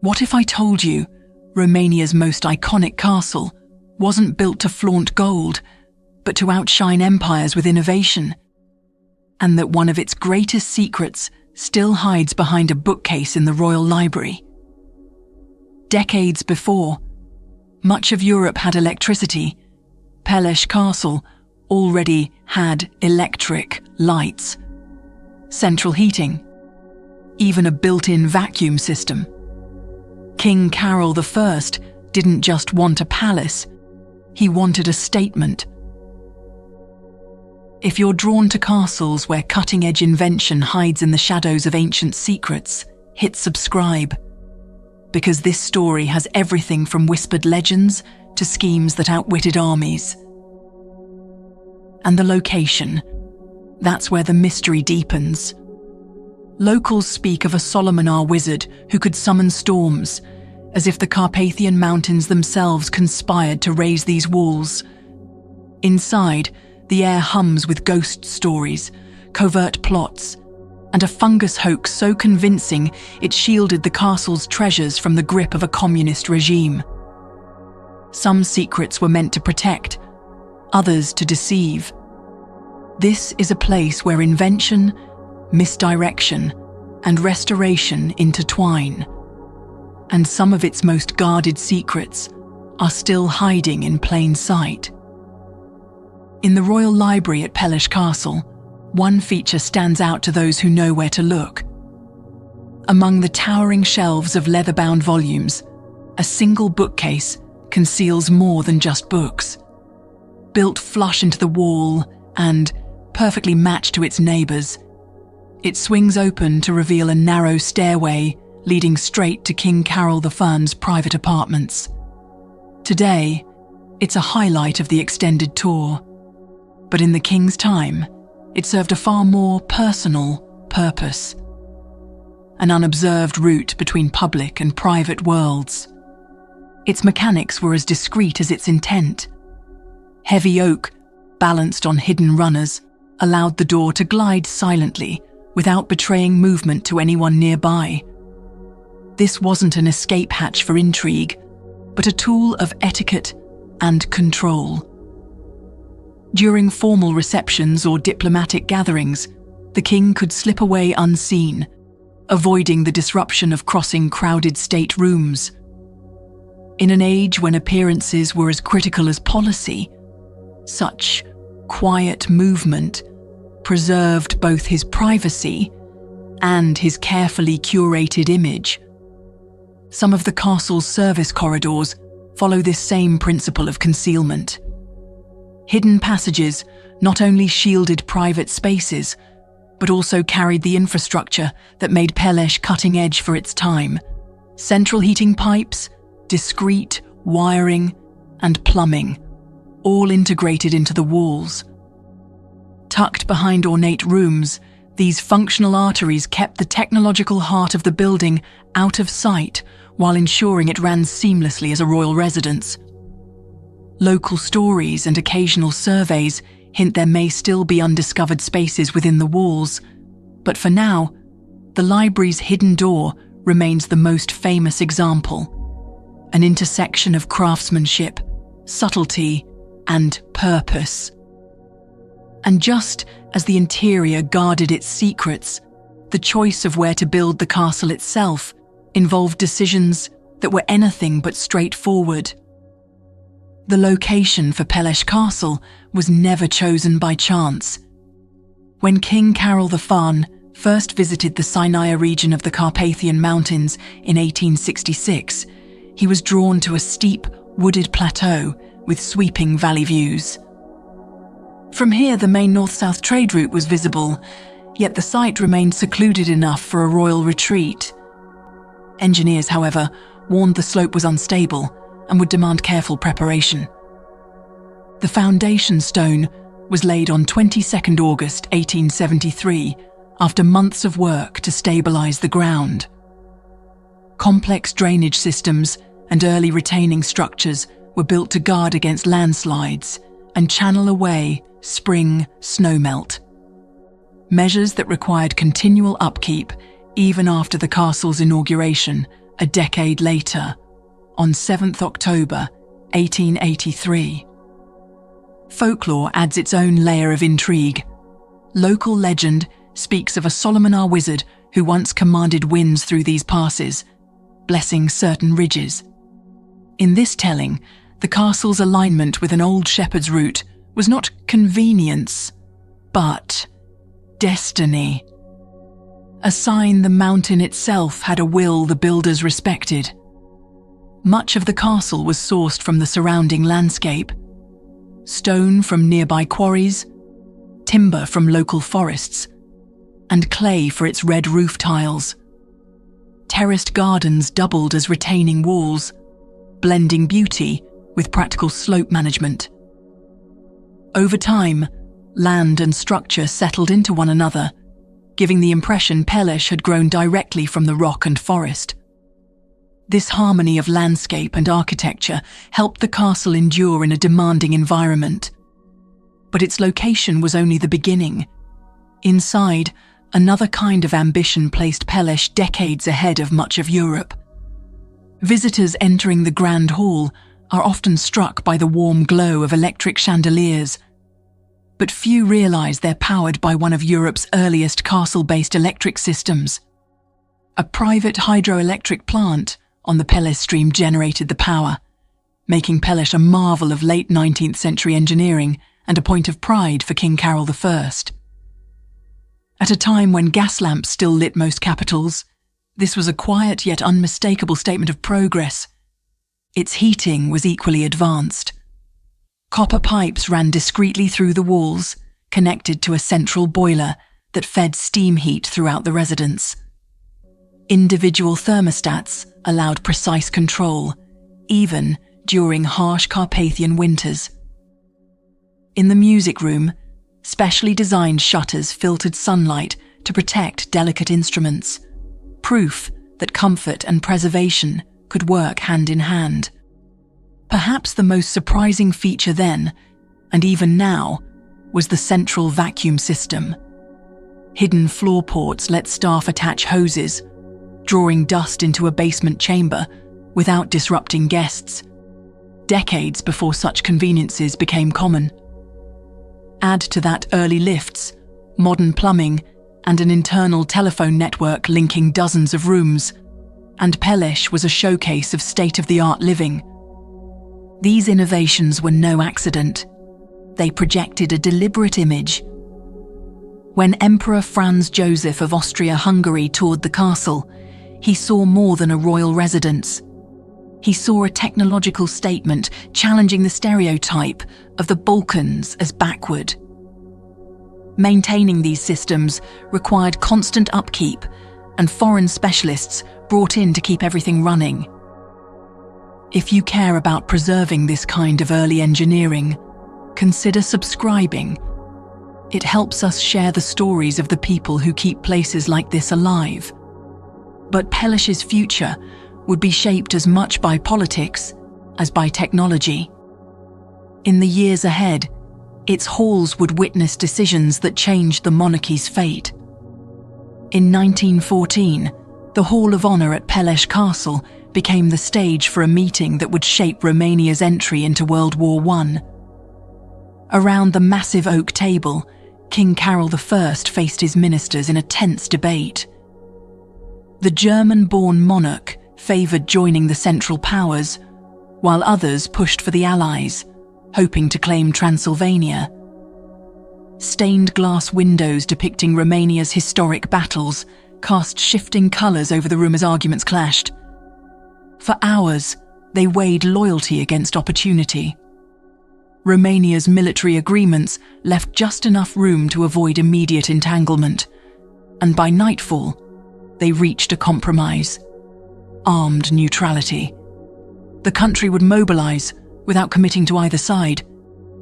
What if I told you Romania's most iconic castle wasn't built to flaunt gold, but to outshine empires with innovation? And that one of its greatest secrets still hides behind a bookcase in the Royal Library? Decades before much of Europe had electricity, Peleș Castle already had electric lights, central heating, even a built-in vacuum system. King Carol I didn't just want a palace, he wanted a statement. If you're drawn to castles where cutting-edge invention hides in the shadows of ancient secrets, hit subscribe, because this story has everything from whispered legends to schemes that outwitted armies. And the location, that's where the mystery deepens. Locals speak of a Solomonar wizard who could summon storms, as if the Carpathian Mountains themselves conspired to raise these walls. Inside, the air hums with ghost stories, covert plots, and a fungus hoax so convincing it shielded the castle's treasures from the grip of a communist regime. Some secrets were meant to protect, others to deceive. This is a place where invention, misdirection, and restoration intertwine. And some of its most guarded secrets are still hiding in plain sight. In the Royal Library at Peleș Castle, one feature stands out to those who know where to look. Among the towering shelves of leather-bound volumes, a single bookcase conceals more than just books. Built flush into the wall and perfectly matched to its neighbours, it swings open to reveal a narrow stairway leading straight to King Carol I's private apartments. Today, it's a highlight of the extended tour, but in the king's time, it served a far more personal purpose. An unobserved route between public and private worlds. Its mechanics were as discreet as its intent. Heavy oak, balanced on hidden runners, allowed the door to glide silently without betraying movement to anyone nearby. This wasn't an escape hatch for intrigue, but a tool of etiquette and control. During formal receptions or diplomatic gatherings, the king could slip away unseen, avoiding the disruption of crossing crowded state rooms. In an age when appearances were as critical as policy, such quiet movement preserved both his privacy and his carefully curated image. Some of the castle's service corridors follow this same principle of concealment. Hidden passages not only shielded private spaces, but also carried the infrastructure that made Peleș cutting edge for its time. Central heating pipes, discreet wiring, and plumbing, all integrated into the walls. Tucked behind ornate rooms, these functional arteries kept the technological heart of the building out of sight while ensuring it ran seamlessly as a royal residence. Local stories and occasional surveys hint there may still be undiscovered spaces within the walls, but for now, the library's hidden door remains the most famous example. An intersection of craftsmanship, subtlety, and purpose. And just as the interior guarded its secrets, the choice of where to build the castle itself involved decisions that were anything but straightforward. The location for Peleș Castle was never chosen by chance. When King Carol I first visited the Sinai region of the Carpathian Mountains in 1866, he was drawn to a steep, wooded plateau with sweeping valley views. From here, the main north-south trade route was visible, yet the site remained secluded enough for a royal retreat. Engineers, however, warned the slope was unstable and would demand careful preparation. The foundation stone was laid on 22nd August 1873 after months of work to stabilize the ground. Complex drainage systems and early retaining structures were built to guard against landslides and channel away spring snowmelt. Measures that required continual upkeep even after the castle's inauguration a decade later, on 7th October 1883. Folklore adds its own layer of intrigue. Local legend speaks of a Solomon wizard who once commanded winds through these passes, blessing certain ridges. In this telling, the castle's alignment with an old shepherd's route was not convenience, but destiny. A sign the mountain itself had a will the builders respected. Much of the castle was sourced from the surrounding landscape. Stone from nearby quarries, timber from local forests, and clay for its red roof tiles. Terraced gardens doubled as retaining walls, blending beauty with practical slope management. Over time, land and structure settled into one another, giving the impression Peleș had grown directly from the rock and forest. This harmony of landscape and architecture helped the castle endure in a demanding environment. But its location was only the beginning. Inside, another kind of ambition placed Peleș decades ahead of much of Europe. Visitors entering the Grand Hall are often struck by the warm glow of electric chandeliers, but few realize they're powered by one of Europe's earliest castle-based electric systems. A private hydroelectric plant on the Peles stream generated the power, making Peleș a marvel of late 19th century engineering and a point of pride for King Carol I. At a time when gas lamps still lit most capitals, this was a quiet yet unmistakable statement of progress. Its heating was equally advanced. Copper pipes ran discreetly through the walls, connected to a central boiler that fed steam heat throughout the residence. Individual thermostats allowed precise control, even during harsh Carpathian winters. In the music room, specially designed shutters filtered sunlight to protect delicate instruments, proof that comfort and preservation could work hand in hand. Perhaps the most surprising feature then, and even now, was the central vacuum system. Hidden floor ports let staff attach hoses, drawing dust into a basement chamber without disrupting guests, decades before such conveniences became common. Add to that early lifts, modern plumbing, and an internal telephone network linking dozens of rooms, and Peleș was a showcase of state-of-the-art living. These innovations were no accident. They projected a deliberate image. When Emperor Franz Joseph of Austria-Hungary toured the castle, he saw more than a royal residence. He saw a technological statement challenging the stereotype of the Balkans as backward. Maintaining these systems required constant upkeep, and foreign specialists brought in to keep everything running. If you care about preserving this kind of early engineering, consider subscribing. It helps us share the stories of the people who keep places like this alive. But Peleș's future would be shaped as much by politics as by technology. In the years ahead, its halls would witness decisions that changed the monarchy's fate. In 1914, the Hall of Honor at Peleș Castle became the stage for a meeting that would shape Romania's entry into World War I. Around the massive oak table, King Carol I faced his ministers in a tense debate. The German-born monarch favoured joining the Central Powers, while others pushed for the Allies, hoping to claim Transylvania. Stained glass windows depicting Romania's historic battles cast shifting colours over the room as arguments clashed. For hours, they weighed loyalty against opportunity. Romania's military agreements left just enough room to avoid immediate entanglement, and by nightfall, they reached a compromise: armed neutrality. The country would mobilise without committing to either side,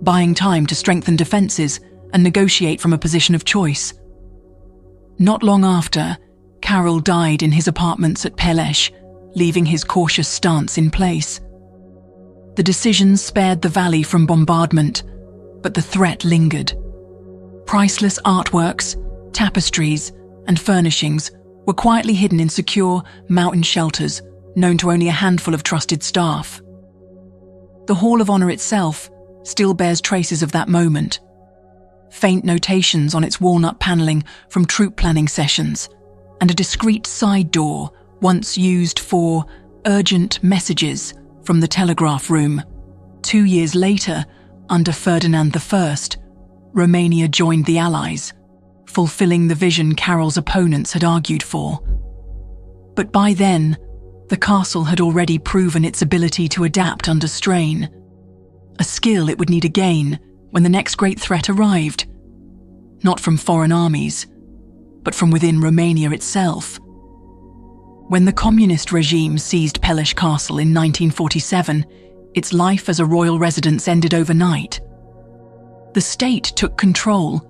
buying time to strengthen defences and negotiate from a position of choice. Not long after, Carol died in his apartments at Peleș, leaving his cautious stance in place. The decision spared the valley from bombardment, but the threat lingered. Priceless artworks, tapestries, and furnishings were quietly hidden in secure mountain shelters, known to only a handful of trusted staff. The Hall of Honor itself still bears traces of that moment. Faint notations on its walnut panelling from troop planning sessions, and a discreet side door once used for urgent messages from the telegraph room. 2 years later, under Ferdinand I, Romania joined the Allies, fulfilling the vision Carol's opponents had argued for. But by then, the castle had already proven its ability to adapt under strain, a skill it would need again when the next great threat arrived, not from foreign armies, but from within Romania itself. When the communist regime seized Peleș Castle in 1947, its life as a royal residence ended overnight. The state took control,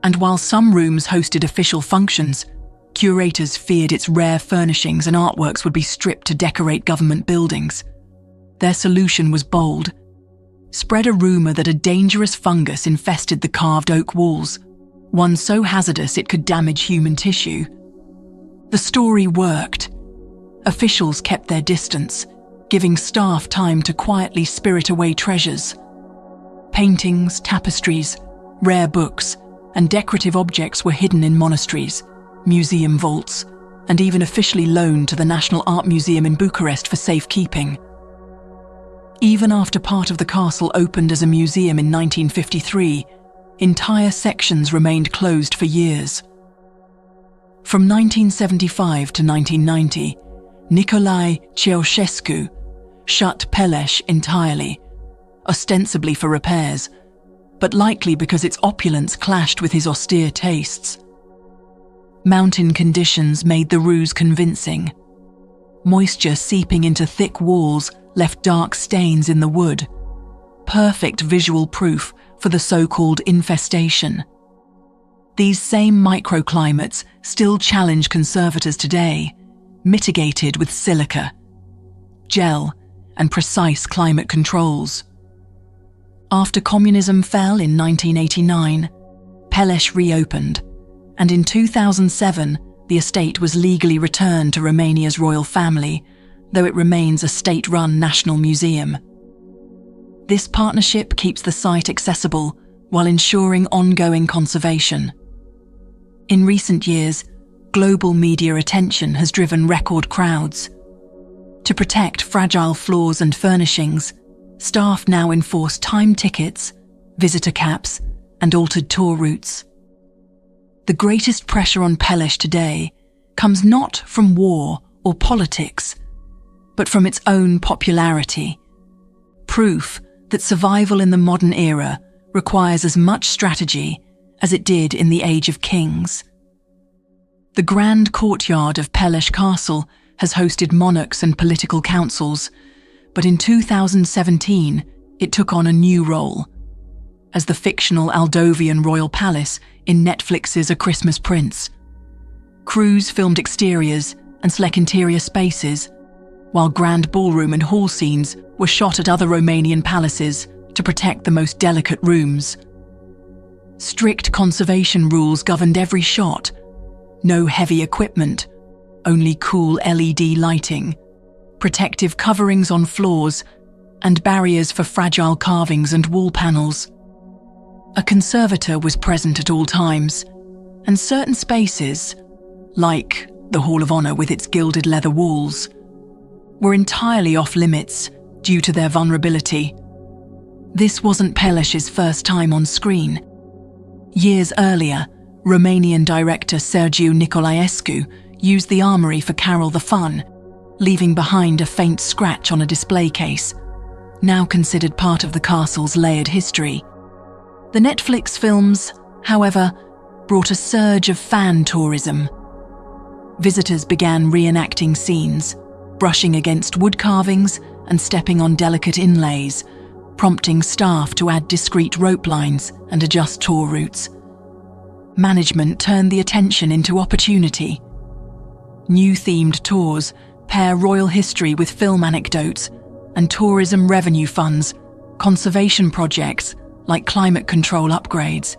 and while some rooms hosted official functions, curators feared its rare furnishings and artworks would be stripped to decorate government buildings. Their solution was bold: spread a rumor that a dangerous fungus infested the carved oak walls, one so hazardous it could damage human tissue. The story worked. Officials kept their distance, giving staff time to quietly spirit away treasures. Paintings, tapestries, rare books, and decorative objects were hidden in monasteries, museum vaults, and even officially loaned to the National Art Museum in Bucharest for safekeeping. Even after part of the castle opened as a museum in 1953, entire sections remained closed for years. From 1975 to 1990, Nicolae Ceaușescu shut Peleș entirely, ostensibly for repairs, but likely because its opulence clashed with his austere tastes. Mountain conditions made the ruse convincing. Moisture seeping into thick walls left dark stains in the wood, perfect visual proof for the so-called infestation. These same microclimates still challenge conservators today, mitigated with silica, gel, and precise climate controls. After communism fell in 1989, Peleș reopened, and in 2007 the estate was legally returned to Romania's royal family, though it remains a state-run national museum. This partnership keeps the site accessible while ensuring ongoing conservation. In recent years, global media attention has driven record crowds. To protect fragile floors and furnishings, staff now enforce time tickets, visitor caps, and altered tour routes. The greatest pressure on Peleș today comes not from war or politics, but from its own popularity. Proof that survival in the modern era requires as much strategy as it did in the Age of Kings. The grand courtyard of Peleș Castle has hosted monarchs and political councils, but in 2017 it took on a new role as the fictional Aldovian royal palace in Netflix's A Christmas Prince. Crews filmed exteriors and sleek interior spaces, while grand ballroom and hall scenes were shot at other Romanian palaces to protect the most delicate rooms. Strict conservation rules governed every shot. No heavy equipment, only cool LED lighting, protective coverings on floors, and barriers for fragile carvings and wall panels. A conservator was present at all times, and certain spaces, like the Hall of Honor with its gilded leather walls, were entirely off-limits due to their vulnerability. This wasn't Peleș's first time on screen. Years earlier, Romanian director Sergiu Nicolaescu used the armory for Carol the Fun, leaving behind a faint scratch on a display case, now considered part of the castle's layered history. The Netflix films, however, brought a surge of fan tourism. Visitors began reenacting scenes, brushing against wood carvings and stepping on delicate inlays, prompting staff to add discreet rope lines and adjust tour routes. Management turned the attention into opportunity. New themed tours pair royal history with film anecdotes, and tourism revenue funds conservation projects like climate control upgrades.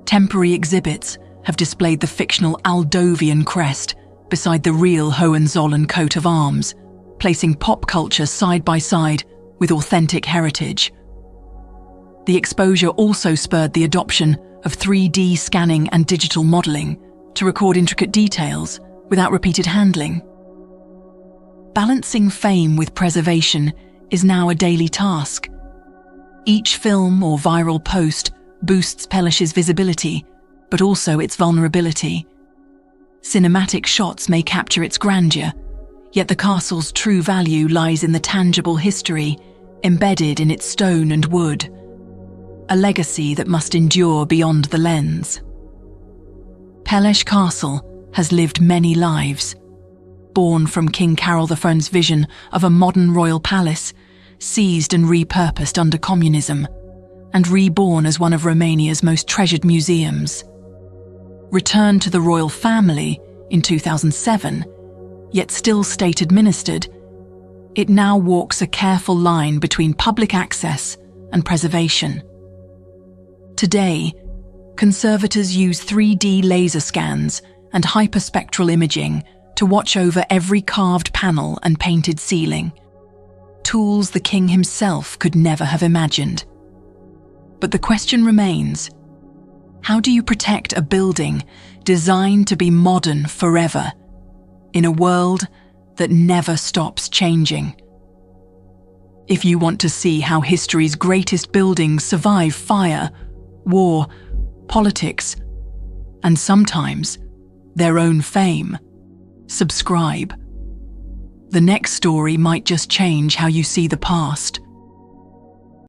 Temporary exhibits have displayed the fictional Aldovian crest beside the real Hohenzollern coat of arms, placing pop culture side by side with authentic heritage. The exposure also spurred the adoption of 3D scanning and digital modelling to record intricate details without repeated handling. Balancing fame with preservation is now a daily task. Each film or viral post boosts Peleș's visibility, but also its vulnerability. Cinematic shots may capture its grandeur, yet the castle's true value lies in the tangible history embedded in its stone and wood, a legacy that must endure beyond the lens. Peleș Castle has lived many lives. Born from King Carol I's vision of a modern royal palace, seized and repurposed under communism, and reborn as one of Romania's most treasured museums. Returned to the royal family in 2007, yet still state-administered, it now walks a careful line between public access and preservation. Today, conservators use 3D laser scans and hyperspectral imaging to watch over every carved panel and painted ceiling, tools the king himself could never have imagined. But the question remains, how do you protect a building designed to be modern forever, in a world that never stops changing? If you want to see how history's greatest buildings survive fire, war, politics, and sometimes their own fame, subscribe. The next story might just change how you see the past.